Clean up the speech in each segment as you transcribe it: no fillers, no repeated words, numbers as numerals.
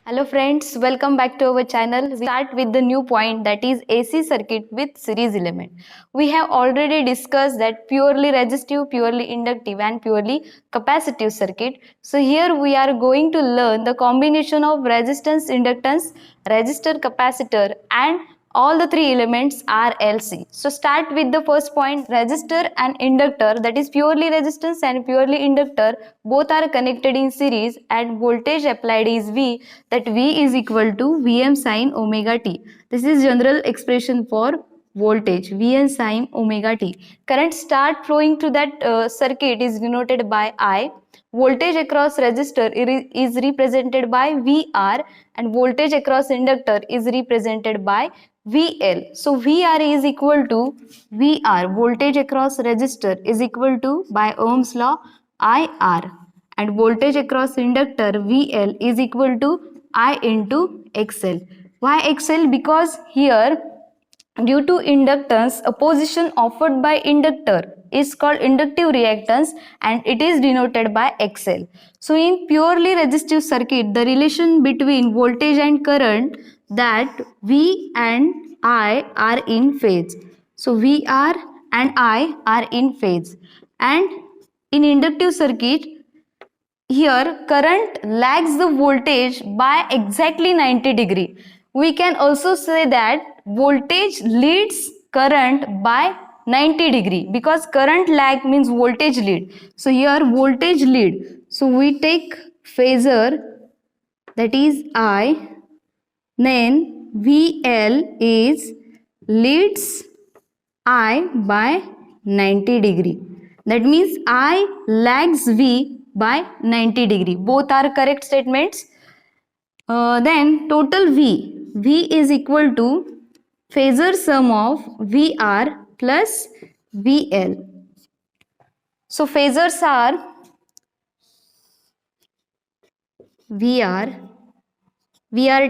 Hello friends, welcome back to our channel. We start with the new point, that is AC circuit with series element. We have already discussed that purely resistive, purely inductive and purely capacitive circuit. So here we are going to learn the combination of resistance, inductance, resistor, capacitor and all the three elements are LC. So start with the first point, resistor and inductor, that is purely resistance and purely inductor, both are connected in series and voltage applied is V, that V is equal to Vm sin omega t. This is general expression for voltage, Vn sin omega t. Current start flowing to that circuit is denoted by I. Voltage across resistor is represented by VR and voltage across inductor is represented by VL. So VR is equal to VR, voltage across resistor is equal to, by Ohm's law, IR, and voltage across inductor VL is equal to I into XL. Why XL? Because here due to inductance, a position offered by inductor is called inductive reactance and it is denoted by XL. So in purely resistive circuit, the relation between voltage and current, that V and I are in phase. So VR and I are in phase. And in inductive circuit, here current lags the voltage by exactly 90 degree. We can also say that voltage leads current by 90 degree, because current lag means voltage lead. So here voltage lead. So we take phasor, that is I, then VL is leads I by 90 degree. That means I lags V by 90 degree. Both are correct statements. Then total V is equal to phasor sum of VR plus VL. So phasors are VR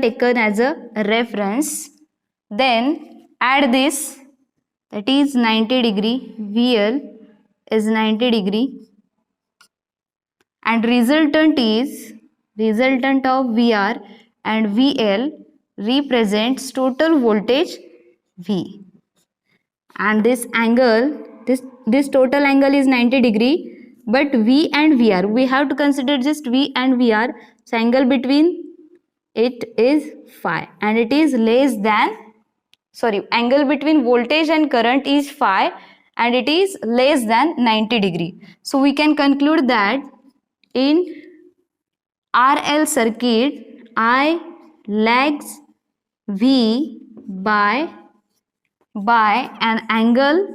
taken as a reference. Then add this, that is 90 degree, VL is 90 degree, and resultant of VR and VL represents total voltage V, and this angle, this total angle is 90 degree, but V and VR, we have to consider just V and VR, so angle between it is phi, and it is less than, angle between voltage and current is phi and it is less than 90 degree. So we can conclude that in RL circuit, I lags V by an angle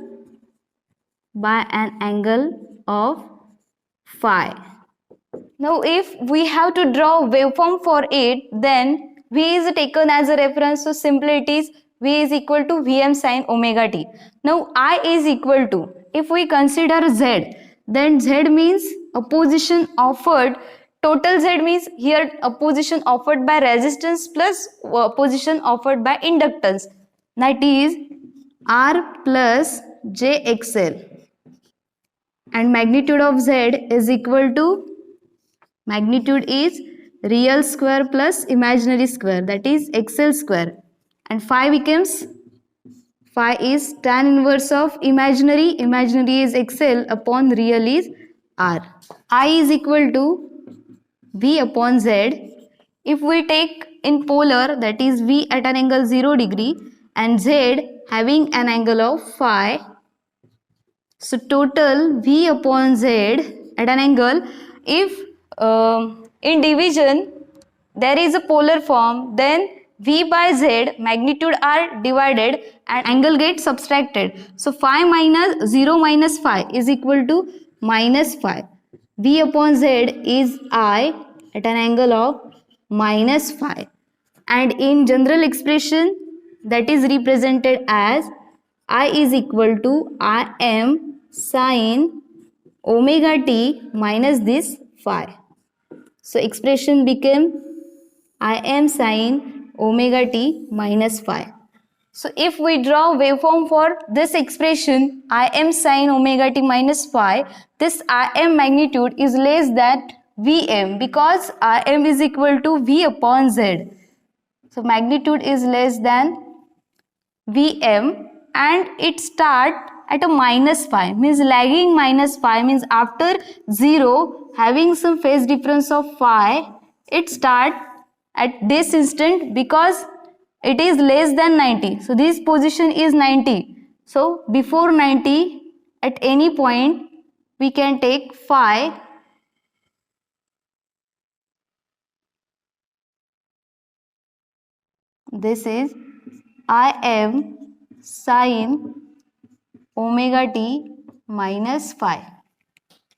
of phi. Now if we have to draw waveform for it, then V is taken as a reference, so simply it is V is equal to Vm sin omega t. Now I is equal to, if we consider Z, then Z means a position offered, total Z means here a position offered by resistance plus a position offered by inductance, that is R plus JXL, and magnitude of Z is equal to, magnitude is real square plus imaginary square, that is XL square, and phi becomes, phi is tan inverse of imaginary is XL upon real is R. I is equal to V upon Z. If we take in polar, that is V at an angle 0 degree and Z having an angle of phi, so total V upon Z at an angle, if in division there is a polar form, then V by Z magnitude are divided and angle gets subtracted. So phi minus 0 minus phi is equal to minus phi. V upon Z is I at an angle of minus phi, and in general expression that is represented as I is equal to Im sin omega t minus this phi. So expression became Im sin omega t minus phi. So if we draw waveform for this expression Im sin omega t minus phi, this Im magnitude is less than Vm, because Rm is equal to V upon Z. So magnitude is less than Vm and it start at a minus phi, means lagging minus phi, means after 0 having some phase difference of phi, it start at this instant because it is less than 90. So this position is 90. So before 90 at any point we can take phi. This is Im sin omega t minus phi.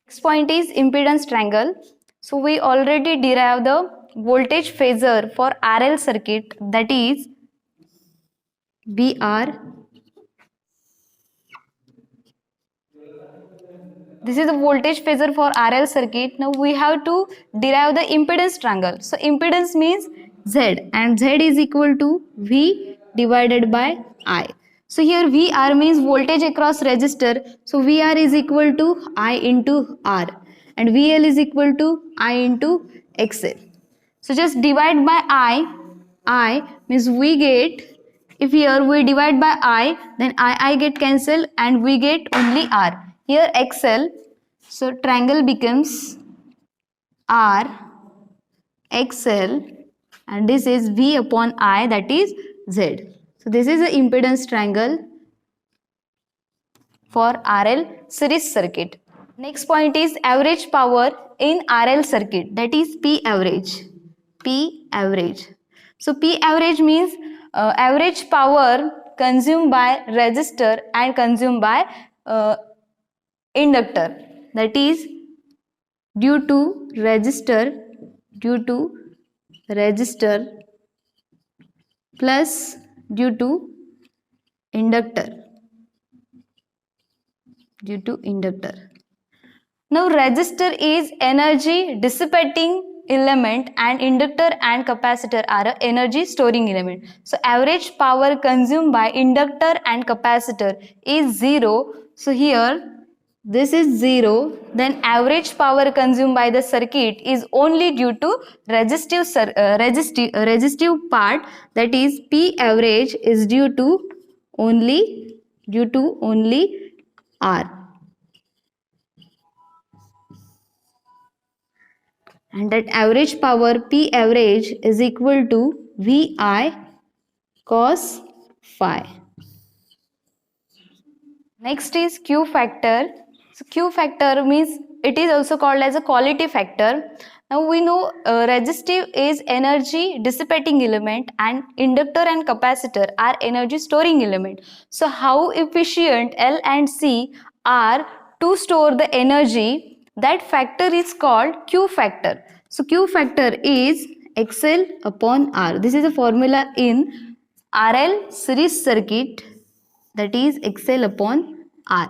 Next point is impedance triangle. So we already derived the voltage phasor for RL circuit, that is VR. This is the voltage phasor for RL circuit. Now we have to derive the impedance triangle. So impedance means Z, and Z is equal to V divided by I. So here VR means voltage across resistor. So VR is equal to I into R, and VL is equal to I into XL. So just divide by I means we get, if here we divide by I, then I get cancelled and we get only R. Here XL, so triangle becomes R XL, and this is V upon I, that is Z. So this is the impedance triangle for RL series circuit. Next point is average power in RL circuit, that is P average. P average. So P average means average power consumed by resistor and consumed by inductor, that is due to resistor plus due to inductor. Now resistor is energy dissipating element and inductor and capacitor are a energy storing element. So average power consumed by inductor and capacitor is 0. So here this is 0, then average power consumed by the circuit is only due to resistive part, that is P average is due to only R. And that average power P average is equal to VI cos phi. Next is Q factor. So Q factor means it is also called as a quality factor. Now we know resistive is energy dissipating element and inductor and capacitor are energy storing element. So how efficient L and C are to store the energy, that factor is called Q factor. So Q factor is XL upon R. This is a formula in RL series circuit, that is XL upon R.